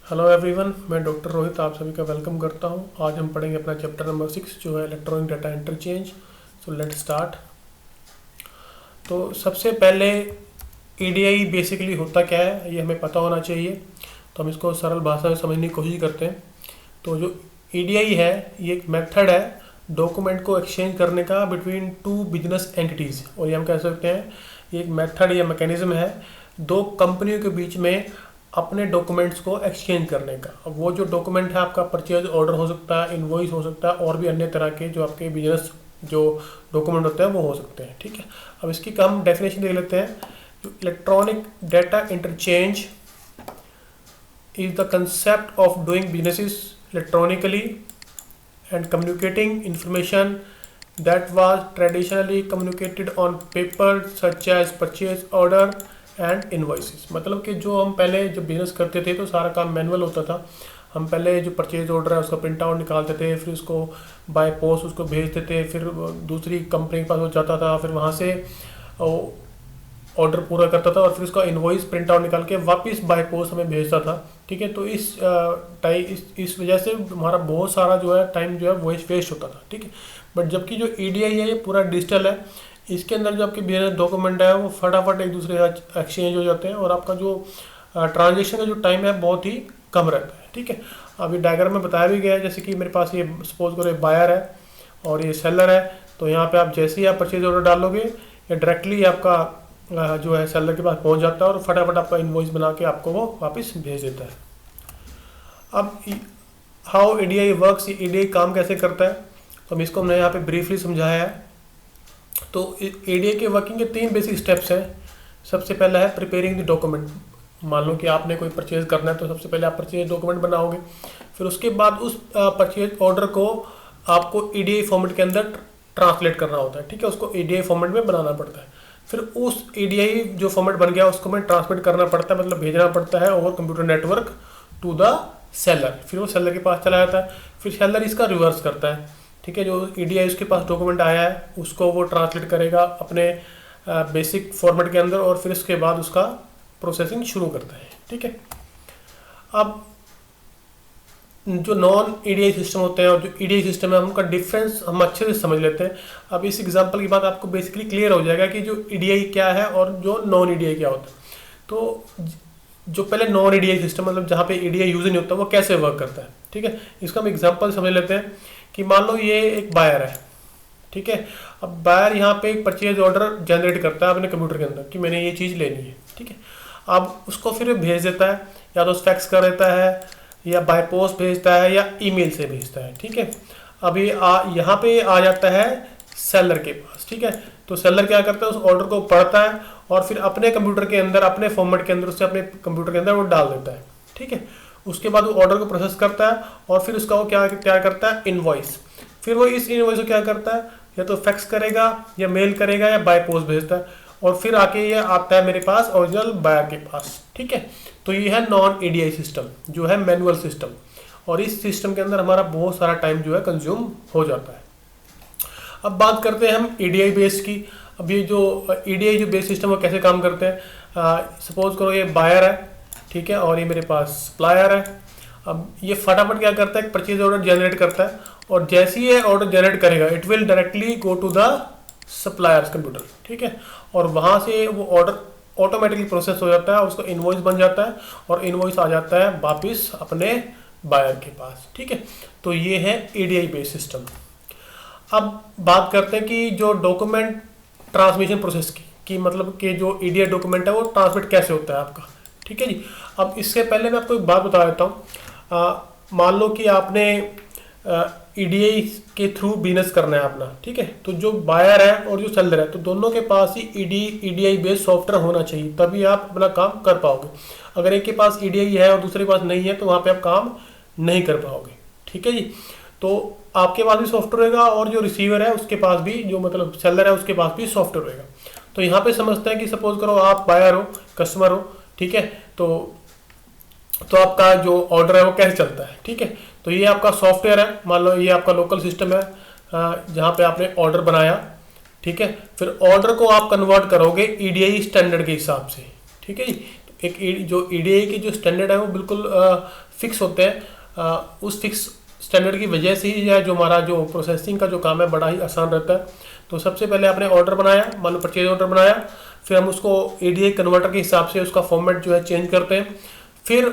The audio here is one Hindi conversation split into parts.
हेलो एवरीवन, मैं डॉक्टर रोहित आप सभी का वेलकम करता हूं। आज हम पढ़ेंगे अपना चैप्टर नंबर 6 जो है electronic data interchange. So let's start. तो सबसे पहले ईडीआई बेसिकली होता क्या है ये हमें पता होना चाहिए। तो हम इसको सरल भाषा में समझने की कोशिश करते हैं। तो जो ईडीआई है ये एक मेथड है डॉक्यूमेंट को एक्सचेंज करने का बिटवीन टू बिजनेस एंटिटीज़, और ये हम कह सकते हैं ये एक मेथड या मैकेनिज्म है दो कंपनियों के बीच में अपने डॉक्यूमेंट्स को एक्सचेंज करने का। अब वो जो डॉक्यूमेंट है आपका परचेज ऑर्डर हो सकता है, इनवॉइस हो सकता है, और भी अन्य तरह के जो आपके बिजनेस जो डॉक्यूमेंट होते हैं वो हो सकते हैं। ठीक है, अब इसकी हम डेफिनेशन देख लेते हैं। Electronic data interchange is the concept of doing businesses electronically and communicating information that was traditionally communicated on paper such as purchase order and invoices। मतलब कि जो हम पहले जो बिजनेस करते थे तो सारा काम मैनुअल होता था। हम पहले जो परचेज ऑर्डर है उसका प्रिंट आउट निकालते थे, फिर उसको बाय पोस्ट उसको भेजते थे, फिर दूसरी कंपनी के पास वो जाता था, फिर वहाँ से ऑर्डर पूरा करता था और फिर उसका इनवॉइस प्रिंट आउट निकाल के वापस बाय पोस्ट हमें भेजता था। ठीक है, तो इस वजह से हमारा बहुत सारा जो है टाइम जो है वो वेस्ट होता था। ठीक है, बट जबकि जो ईडीआई है ये पूरा डिजिटल है, इसके अंदर जो आपके बिजनेस डॉक्यूमेंट है वो फटाफट एक दूसरे के साथ एक्सचेंज हो जाते हैं और आपका जो ट्रांजेक्शन का जो टाइम है बहुत ही कम रहता है। ठीक है, अभी डायग्राम में बताया भी गया है, जैसे कि मेरे पास ये सपोज करो बायर है और ये सेलर है। तो यहाँ पे आप जैसे ही आप परचेज ऑर्डर डालोगे या डायरेक्टली आपका जो है सेलर के पास पहुंच जाता है और फटाफट आपका इनवॉइस बना के आपको वो वापस भेज देता है। अब हाउ ईडीआई वर्क्स, ईडीआई काम कैसे करता है तो हम इसको हमने यहाँ पे ब्रीफली समझाया है। तो ईडीआई के वर्किंग के 3 बेसिक स्टेप्स हैं। सबसे पहला है प्रिपेयरिंग द डॉक्यूमेंट। मान लो कि आपने कोई परचेज करना है तो सबसे पहले आप परचेज डॉक्यूमेंट बनाओगे, फिर उसके बाद उस परचेज ऑर्डर को आपको ईडीआई फॉर्मेट के अंदर ट्रांसलेट करना होता है। ठीक है, उसको ईडीआई फॉर्मेट में बनाना पड़ता है। फिर उस ईडीआई जो फॉर्मेट बन गया उसको हमें ट्रांसमिट करना पड़ता है, मतलब भेजना पड़ता है over computer network to the seller. फिर वो सेलर के पास चला जाता है, फिर सेलर इसका रिवर्स करता है। ठीक है, जो ईडीआई उसके पास डॉक्यूमेंट आया है उसको वो ट्रांसलेट करेगा अपने बेसिक फॉर्मेट के अंदर और फिर उसके बाद उसका प्रोसेसिंग शुरू करता है। ठीक है, अब जो नॉन ईडीआई सिस्टम होते हैं और जो ईडीआई सिस्टम है उनका डिफरेंस हम अच्छे से समझ लेते हैं। अब इस एग्जांपल की बात आपको बेसिकली क्लियर हो जाएगा कि जो ईडीआई क्या है और जो नॉन ईडीआई क्या होता है। तो जो पहले नॉन ईडीआई सिस्टम मतलब जहाँ पे ईडीआई यूज नहीं होता वो कैसे वर्क करता है। ठीक है, इसका हम एग्जाम्पल समझ लेते हैं कि मान लो ये एक बायर है। ठीक है, अब बायर यहाँ पे एक परचेज ऑर्डर जनरेट करता है अपने कंप्यूटर के अंदर कि मैंने ये चीज़ लेनी है। ठीक है, अब उसको फिर भेज देता है, या तो फैक्स कर देता है या बाय पोस्ट भेजता है या ईमेल से भेजता है। ठीक है, अभी यहाँ पे आ जाता है सेलर के पास। ठीक है, तो सेलर क्या करता है उस ऑर्डर को पढ़ता है और फिर अपने कंप्यूटर के अंदर अपने फॉर्मेट के अंदर उससे अपने कंप्यूटर के अंदर वो डाल देता है। ठीक है, उसके बाद वो ऑर्डर को प्रोसेस करता है और फिर उसका वो क्या तैयार करता है इनवॉइस। फिर वो इस इनवॉइस को क्या करता है या तो फैक्स करेगा या मेल करेगा या बाय पोस्ट भेजता है और फिर आके ये आता है मेरे पास ओरिजिनल बायर के पास। ठीक है, तो ये है नॉन ईडीआई सिस्टम जो है मैनुअल सिस्टम, और इस सिस्टम के अंदर हमारा बहुत सारा टाइम जो है कंज्यूम हो जाता है। अब बात करते हैं हम ईडीआई बेस की। अब ये जो ईडीआई जो बेस सिस्टम वो कैसे काम करते हैं, सपोज करो ये बायर है। ठीक है, और ये मेरे पास सप्लायर है। अब ये फटाफट क्या करता है परचेज ऑर्डर जनरेट करता है और जैसे ही ये ऑर्डर जनरेट करेगा it will directly go to the supplier's computer. ठीक है, और वहाँ से वो ऑर्डर ऑटोमेटिकली प्रोसेस हो जाता है, उसका इनवॉइस बन जाता है और इनवॉइस आ जाता है वापस अपने बायर के पास। ठीक है, तो ये है ईडीआई बेस्ड सिस्टम। अब बात करते हैं कि जो डॉक्यूमेंट ट्रांसमिशन प्रोसेस की मतलब कि जो ईडीआई डॉक्यूमेंट है वो ट्रांसमिट कैसे होता है आपका। ठीक है जी, अब इससे पहले मैं आपको एक बात बता देता हूँ। मान लो कि आपने ईडीआई के थ्रू बिजनेस करना है अपना। ठीक है, तो जो बायर है और जो सेलर है तो दोनों के पास ही ईडीआई बेस्ड सॉफ्टवेयर होना चाहिए, तभी आप अपना काम कर पाओगे। अगर एक के पास ईडीआई है और दूसरे के पास नहीं है तो वहाँ पे आप काम नहीं कर पाओगे। ठीक है जी, तो आपके पास भी सॉफ्टवेयर रहेगा और जो रिसीवर है उसके पास भी, जो मतलब सेलर है उसके पास भी सॉफ्टवेयर रहेगा। तो यहाँ पे समझते हैं कि सपोज करो आप बायर हो, कस्टमर हो। ठीक है, तो आपका जो ऑर्डर है वो कैसे चलता है। ठीक है, तो ये आपका सॉफ्टवेयर है, मान लो ये आपका लोकल सिस्टम है जहाँ पे आपने ऑर्डर बनाया। ठीक है, फिर ऑर्डर को आप कन्वर्ट करोगे ईडीआई स्टैंडर्ड के हिसाब से। ठीक है जी, तो जो ईडीआई की जो स्टैंडर्ड है वो बिल्कुल फिक्स होते हैं। उस फिक्स स्टैंडर्ड की वजह से ही जो हमारा जो प्रोसेसिंग का जो काम है बड़ा ही आसान रहता है। तो सबसे पहले आपने ऑर्डर बनाया, मान लो परचेज ऑर्डर बनाया, फिर हम उसको ईडीआई कन्वर्टर के हिसाब से उसका फॉर्मेट जो है चेंज करते हैं। फिर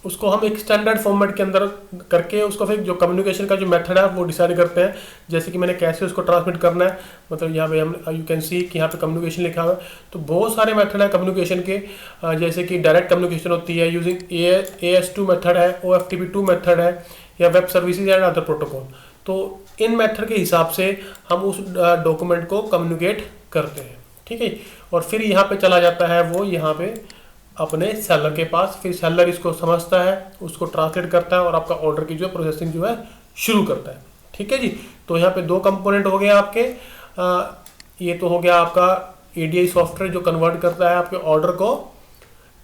उसको हम एक स्टैंडर्ड फॉर्मेट के अंदर करके उसको फिर जो कम्युनिकेशन का जो मेथड है वो डिसाइड करते हैं। जैसे कि मैंने कैसे उसको ट्रांसमिट करना है, मतलब यहाँ पे हम यू कैन सी कि यहाँ पे कम्युनिकेशन लिखा हुआ है। तो बहुत सारे मेथड है कम्युनिकेशन के, जैसे कि डायरेक्ट कम्युनिकेशन होती है यूजिंग AS2 मेथड है, OFTP2 मेथड है, या web services and other protocol. तो इन मेथड के हिसाब से हम उस डॉक्यूमेंट को कम्युनिकेट करते हैं, ठीक है। और फिर यहाँ पे चला जाता है वो यहाँ पे अपने सेलर के पास, फिर सेलर इसको समझता है, उसको ट्रांसलेट करता है और आपका ऑर्डर की जो प्रोसेसिंग जो है शुरू करता है, ठीक है जी। तो यहाँ पे दो कंपोनेंट हो गए आपके, ये तो हो गया आपका ईडीआई सॉफ्टवेयर जो कन्वर्ट करता है आपके ऑर्डर को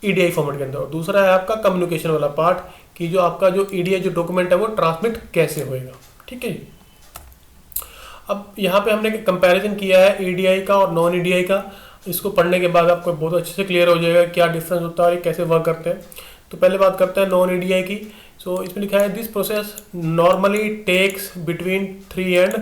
ईडीआई फॉर्मेट के अंदर, और दूसरा है आपका कम्युनिकेशन वाला पार्ट कि जो आपका जो ईडीआई जो डॉक्यूमेंट है वो ट्रांसमिट कैसे होएगा, ठीक है जी। अब यहाँ पे हमने कंपैरिजन किया है ईडीआई का और नॉन ईडीआई का। इसको पढ़ने के बाद आपको बहुत अच्छे से क्लियर हो जाएगा क्या डिफरेंस होता है और कैसे वर्क करते हैं। तो पहले बात करते हैं नॉन ईडीआई की। सो इसमें लिखा है this process normally takes between 3 and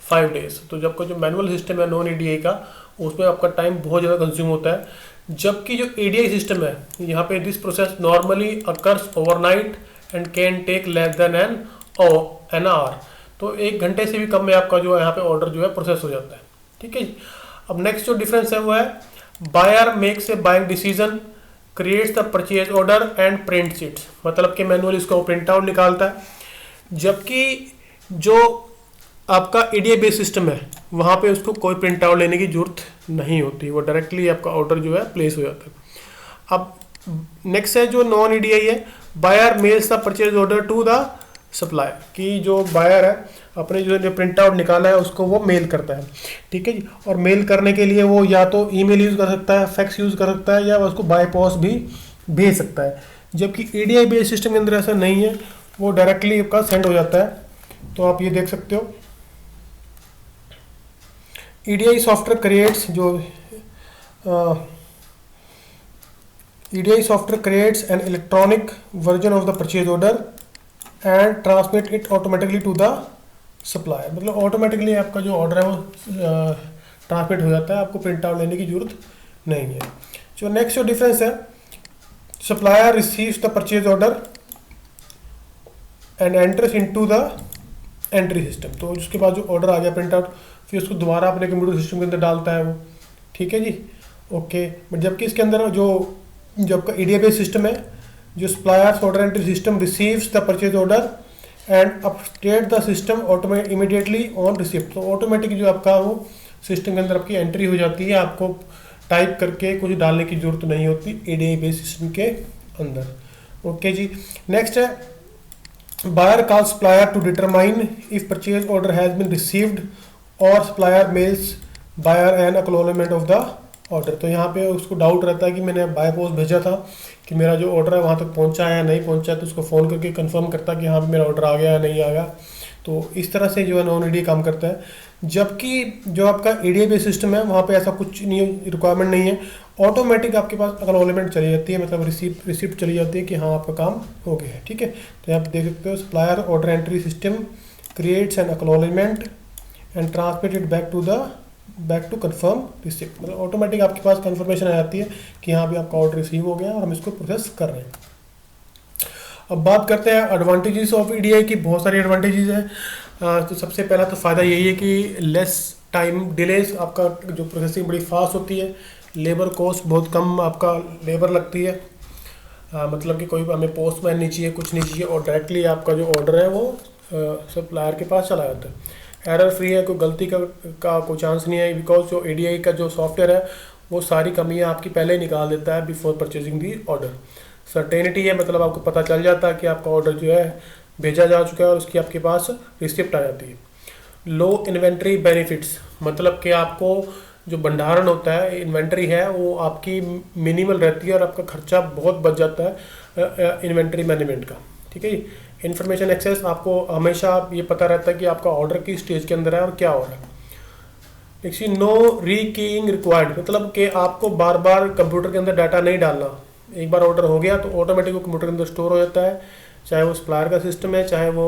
5 days। तो जब का जो मैनुअल सिस्टम है नॉन ईडीआई का, उसमें आपका टाइम बहुत ज़्यादा कंज्यूम होता है, जबकि जो ईडीआई सिस्टम है यहाँ पे this process normally occurs overnight and can take less than an hour. तो 1 घंटे से भी कम में आपका जो है यहाँ पे ऑर्डर जो है प्रोसेस हो जाता है, ठीक है। अब नेक्स्ट जो डिफरेंस है वो है buyer makes a buying decision, creates the purchase order and prints it. मतलब कि मैनुअल इसको प्रिंट आउट निकालता है, जबकि जो आपका ईडीआई बेस्ड सिस्टम है वहाँ पे उसको कोई प्रिंट आउट लेने की जरूरत नहीं होती, वो डायरेक्टली आपका ऑर्डर जो है प्लेस हो जाता है। अब नेक्स्ट है जो नॉन ईडीआई है, buyer mails the purchase order to the supplier, कि जो बायर है अपने जो प्रिंट आउट निकाला है उसको वो मेल करता है, ठीक है जी। और मेल करने के लिए वो या तो ईमेल यूज़ कर सकता है, फैक्स यूज़ कर सकता है, या उसको बाय पोस्ट भी भेज सकता है। जबकि ईडीआई बेस्ड सिस्टम के अंदर ऐसा नहीं है, वो डायरेक्टली आपका सेंड हो जाता है। तो आप ये देख सकते हो EDI software creates EDI software creates an electronic version of the purchase order and transmit it automatically to the supplier. मतलब ऑटोमेटिकली आपका जो ऑर्डर है वो ट्रांसमिट हो जाता है, आपको प्रिंट आउट लेने की जरूरत नहीं है। जो नेक्स्ट जो डिफरेंस है, supplier receives the purchase order and enters into the entry system. तो उसके बाद जो ऑर्डर आ गया प्रिंट आउट, फिर उसको दोबारा अपने कंप्यूटर सिस्टम के अंदर डालता है वो, ठीक है जी, ओके। बट जबकि इसके अंदर जो आपका ईडीआई बेस्ड सिस्टम है, जो suppliers order entry system receives the purchase order and update the system automatic immediately on receipt. तो ऑटोमेटिक जो आपका वो सिस्टम के अंदर आपकी एंट्री हो जाती है, आपको टाइप करके कुछ डालने की जरूरत नहीं होती ईडीआई बेस्ड सिस्टम के अंदर, ओके जी। नेक्स्ट है buyer call supplier to determine if purchase order has been received और supplier mails buyer an acknowledgement of the order. तो यहाँ पे उसको डाउट रहता है कि मैंने बाय पोस्ट भेजा था कि मेरा जो ऑर्डर है वहाँ तक पहुँचा है या नहीं पहुँचा है, तो उसको फ़ोन करके कंफर्म करता है कि हाँ मेरा ऑर्डर आ गया या नहीं आ गया। तो इस तरह से जो है नॉन ईडीआई काम करता है। जबकि जो आपका ईडीआई बेस्ड सिस्टम है वहाँ पे ऐसा कुछ नहीं, रिक्वायरमेंट नहीं है, ऑटोमेटिक आपके पास एक्नॉलेजमेंट चली जाती है, मतलब रिसिप्ट चली जाती है कि हाँ आपका काम हो गया है, ठीक है। तो यहाँ पे देख सकते हो supplier order entry system creates an acknowledgement and transmit it back to confirm receipt. मतलब ऑटोमेटिक आपके पास कंफर्मेशन आ जाती है कि हाँ भी आपका ऑर्डर रिसीव हो गया और हम इसको प्रोसेस कर रहे हैं। अब बात करते हैं एडवांटेजेस ऑफ ईडीआई की। बहुत सारी एडवांटेजेस हैं। तो सबसे पहला तो फ़ायदा यही है कि लेस टाइम डिलेज, आपका जो प्रोसेसिंग बड़ी फास्ट होती है, लेबर कॉस्ट बहुत कम आपका लेबर लगती है। मतलब कि कोई हमें पोस्टमैन नहीं चाहिए, कुछ नहीं चाहिए, और डायरेक्टली आपका जो ऑर्डर है वो सप्लायर के पास चला जाता है। एरर फ्री है, कोई गलती का कोई चांस नहीं है, बिकॉज जो ईडीआई का जो सॉफ्टवेयर है वो सारी कमियां आपकी पहले ही निकाल देता है बिफोर परचेजिंग दी ऑर्डर। सर्टेनिटी है, मतलब आपको पता चल जाता है कि आपका ऑर्डर जो है भेजा जा चुका है और उसकी आपके पास रिसिप्ट आ जाती है। लो इन्वेंट्री बेनिफिट्स, मतलब कि आपको जो भंडारण होता है, इन्वेंट्री है, वो आपकी मिनिमल रहती है और आपका खर्चा बहुत बच जाता है इन्वेंट्री मैनेजमेंट का, ठीक है जी। इन्फॉर्मेशन एक्सेस, आपको हमेशा ये पता रहता है कि आपका ऑर्डर किस स्टेज के अंदर है और क्या हो रहा है। नेक्स्ट नो रीकीइंग रिक्वायर्ड, मतलब कि आपको बार बार कंप्यूटर के अंदर डाटा नहीं डालना। एक बार ऑर्डर हो गया तो ऑटोमेटिक वो कंप्यूटर के अंदर स्टोर हो जाता है, चाहे वो सप्लायर का सिस्टम है चाहे वो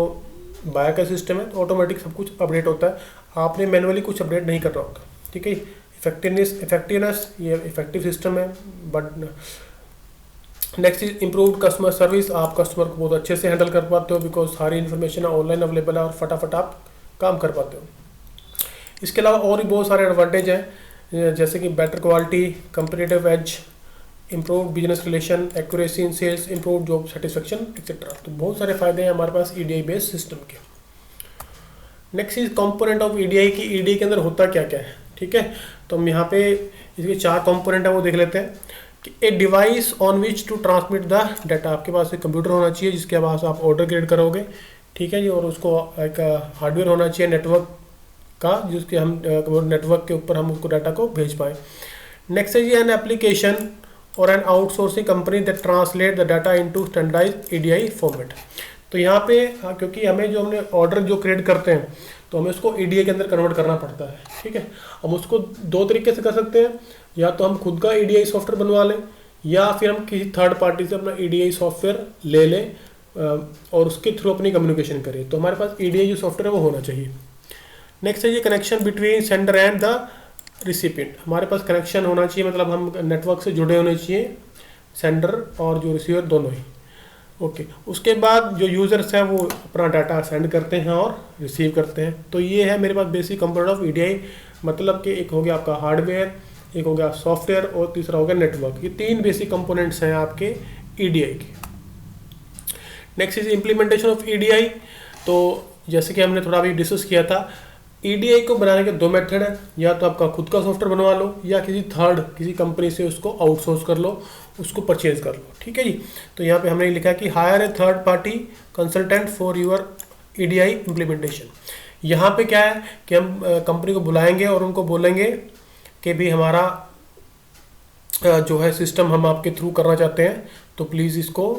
बायर का सिस्टम है, तो ऑटोमेटिक सब कुछ अपडेट होता है, आपने मैनुअली कुछ अपडेट नहीं करना होता। ठीक है, इफेक्टिवनेस ये इफेक्टिव सिस्टम है। But next is improved customer service, आप कस्टमर को बहुत अच्छे से हैंडल कर पाते हो बिकॉज सारी इन्फॉर्मेशन ऑनलाइन अवेलेबल है और फटाफट आप काम कर पाते हो। इसके अलावा और भी बहुत सारे एडवांटेज हैं, जैसे कि better quality, competitive edge, improve business relation, accuracy in sales, improve job satisfaction etcetera. तो बहुत सारे फायदे हैं हमारे पास ईडीआई बेस्ड सिस्टम के। Next is component of EDI की ईडीआई के अंदर होता क्या क्या है। ठीक है, तो हम यहाँ पे इसके 4 कंपोनेंट है वो देख लेते हैं कि a device on which to transmit the data, आपके पास एक कंप्यूटर होना चाहिए जिसके पास आप ऑर्डर क्रिएट करोगे। ठीक है जी, और उसको एक हार्डवेयर होना चाहिए नेटवर्क का, जिसके हम नेटवर्क के ऊपर हम उसको डाटा को भेज पाएँ। नेक्स्ट है जी एन एप्लीकेशन और an outsourcing company that translate the data into standardised EDI format. तो यहाँ पे क्योंकि हमें जो हमने ऑर्डर जो क्रिएट करते हैं तो हमें उसको ईडीआई के अंदर कन्वर्ट करना पड़ता है। ठीक है, हम उसको 2 तरीके से कर सकते हैं, या तो हम खुद का ईडीआई सॉफ्टवेयर बनवा लें या फिर हम किसी थर्ड पार्टी से अपना ईडीआई सॉफ्टवेयर ले लें और उसके थ्रू अपनी कम्युनिकेशन करें। तो हमारे पास ईडीआई जो सॉफ्टवेयर है वो होना चाहिए। नेक्स्ट है ये connection between sender and the recipient, हमारे पास कनेक्शन होना चाहिए, मतलब हम नेटवर्क से जुड़े होने चाहिए, सेंडर और जो रिसीवर दोनों ही। ओके, उसके बाद जो यूज़र्स हैं वो अपना डाटा सेंड करते हैं और रिसीव करते हैं। तो ये है मेरे पास बेसिक कंपोनेंट ऑफ ईडीआई, मतलब कि एक हो गया आपका हार्डवेयर, एक हो गया सॉफ्टवेयर और तीसरा हो गया नेटवर्क। ये 3 बेसिक कंपोनेंट्स हैं आपके ईडीआई के। Next is implementation of EDI. तो जैसे कि हमने थोड़ा अभी डिस्कस किया था, ईडीआई को बनाने के 2 मेथड है, या तो आपका खुद का सॉफ्टवेयर बनवा लो या किसी कंपनी से उसको आउटसोर्स कर लो, उसको परचेज कर लो। ठीक है जी, तो यहाँ पे हमने लिखा कि higher A third party consultant for your EDI implementation. यहाँ पे क्या है कि हम कंपनी को बुलाएंगे और उनको बोलेंगे कि भी हमारा जो है सिस्टम हम आपके थ्रू करना चाहते हैं, तो प्लीज़ इसको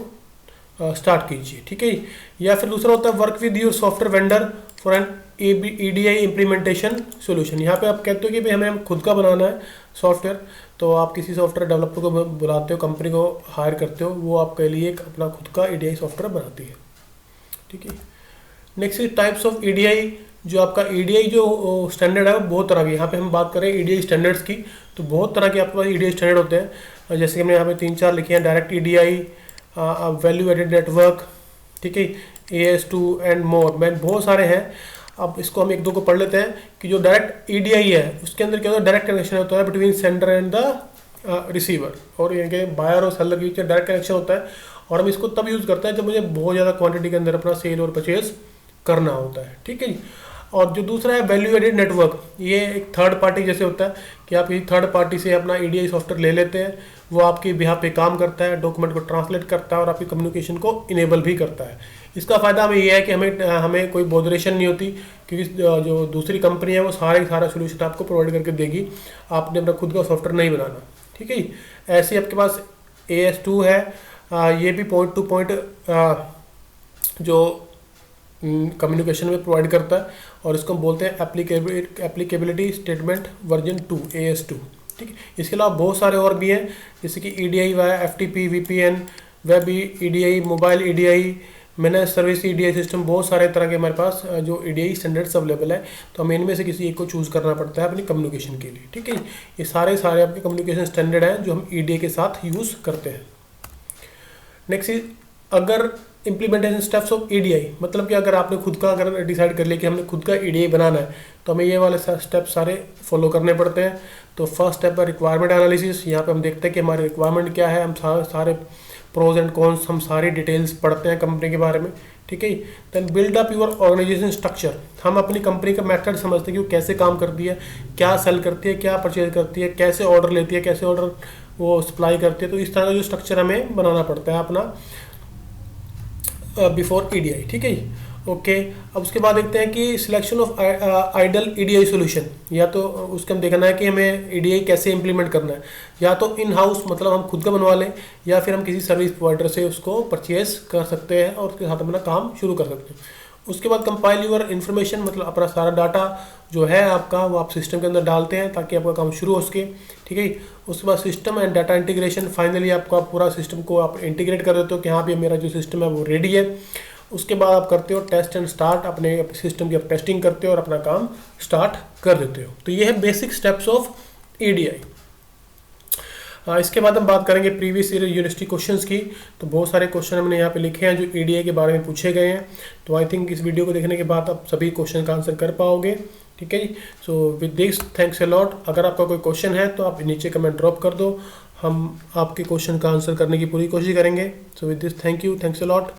स्टार्ट कीजिए। ठीक है, या फिर दूसरा होता है work with your software vendor for an EDI implementation solution. यहाँ पे आप कहते हो कि भाई हमें खुद का बनाना है सॉफ्टवेयर, तो आप किसी सॉफ्टवेयर डेवलपर को बुलाते हो, कंपनी को हायर करते हो, वो आपके लिए एक अपना खुद का ईडीआई सॉफ्टवेयर बनाती है। ठीक है, next is types of EDI. जो आपका ईडीआई जो स्टैंडर्ड है वो बहुत तरह के, यहाँ पे हम बात करें ईडीआई स्टैंडर्ड्स की, तो बहुत तरह के आपके पास ईडीआई स्टैंडर्ड होते हैं। जैसे कि हमने यहाँ पे 3-4 लिखे हैं, direct EDI, value added network, ठीक है, AS2 एंड मोर, मैं बहुत सारे हैं। अब इसको हम 1-2 को पढ़ लेते हैं कि जो डायरेक्ट ईडीआई है उसके अंदर क्या होता है, डायरेक्ट कनेक्शन होता है between sender and the receiver, और ये बायर और सेलर के बीच में डायरेक्ट कनेक्शन होता है। और हम इसको तब यूज़ करते हैं जब मुझे बहुत ज़्यादा क्वांटिटी के अंदर अपना सेल और परचेज करना होता है। ठीक है जी, और जो दूसरा है वैल्यू एडेड नेटवर्क, ये एक थर्ड पार्टी जैसे होता है कि आप किसी थर्ड पार्टी से अपना ईडीआई सॉफ्टवेयर ले लेते हैं, वो आपके बिहाफ पे काम करता है, डॉक्यूमेंट को ट्रांसलेट करता है और आपकी कम्युनिकेशन को इनेबल भी करता है। इसका फ़ायदा हमें ये है कि हमें कोई बॉदरेशन नहीं होती, क्योंकि जो दूसरी कंपनी है वो सारा सोल्यूशन आपको प्रोवाइड करके देगी, आपने अपना खुद का सॉफ्टवेयर नहीं बनाना। ठीक है, ऐसे आपके पास AS2 है, ये भी पॉइंट टू पॉइंट जो कम्युनिकेशन में प्रोवाइड करता है, और इसको हम बोलते हैं एप्लीकेबिलिटी स्टेटमेंट वर्जन 2 AS2। ठीक है, इसके अलावा बहुत सारे और भी हैं, जैसे कि EDI via FTP, VPN, web EDI, mobile EDI, manage service EDI system, बहुत सारे तरह के हमारे पास जो EDI स्टैंडर्ड्स अवेलेबल है। तो हमें इनमें से किसी एक को चूज़ करना पड़ता है अपनी कम्युनिकेशन के लिए। ठीक है, ये सारे आपके कम्युनिकेशन स्टैंडर्ड हैं जो हम EDI के साथ यूज़ करते हैं। नेक्स्ट इज अगर इम्प्लीमेंटेशन स्टेप्स ऑफ EDI, मतलब कि अगर आपने खुद का अगर डिसाइड कर लिया कि हमने खुद का EDI बनाना है, तो हमें ये वाले स्टेप सारे फॉलो करने पड़ते हैं। तो फर्स्ट स्टेप है रिक्वायरमेंट एनालिसिस। यहाँ पे हम देखते हैं कि हमारी रिक्वायरमेंट क्या है, हम सारे प्रोज एंड कॉन्स, हम सारी डिटेल्स पढ़ते हैं कंपनी के बारे में। ठीक है, then build up your organisation structure, हम अपनी कंपनी का मेथड समझते हैं कि वो कैसे काम करती है, क्या सेल करती है, क्या परचेज करती है, कैसे ऑर्डर लेती है, कैसे ऑर्डर वो सप्लाई करती है। तो इस तरह का जो स्ट्रक्चर हमें बनाना पड़ता है अपना बिफोर EDI। ठीक है, ओके। अब उसके बाद देखते हैं कि selection of ideal EDI solution, या तो उसके हम देखना है कि हमें EDI कैसे इंप्लीमेंट करना है, या तो इन हाउस मतलब हम खुद का बनवा लें, या फिर हम किसी सर्विस प्रोवाइडर से उसको परचेज कर सकते हैं और उसके साथ अपना काम शुरू कर सकते हैं। उसके बाद कंपाइल यूर इन्फॉर्मेशन, मतलब अपना सारा डाटा जो है आपका वो आप सिस्टम के अंदर डालते हैं ताकि आपका काम शुरू हो सके, ठीक है। उसके बाद system and data integration, finally आपका पूरा सिस्टम को आप इंटीग्रेट कर देते हो कि हाँ भी मेरा जो सिस्टम है वो रेडी है। उसके बाद आप करते हो टेस्ट एंड स्टार्ट, अपने सिस्टम की आप टेस्टिंग करते हो और अपना काम स्टार्ट कर देते हो। तो ये है बेसिक स्टेप्स ऑफ EDI। इसके बाद हम बात करेंगे प्रीवियस ईयर यूनिवर्सिटी क्वेश्चंस की। तो बहुत सारे क्वेश्चन हमने यहाँ पे लिखे हैं जो EDI के बारे में पूछे गए हैं। तो आई थिंक इस वीडियो को देखने के बाद आप सभी क्वेश्चन का आंसर कर पाओगे, ठीक है ji. So with this thanks a lot. अगर आपका कोई क्वेश्चन है तो आप नीचे कमेंट ड्रॉप कर दो, हम आपके क्वेश्चन का आंसर करने की पूरी कोशिश करेंगे। सो with this thank you, thanks a lot.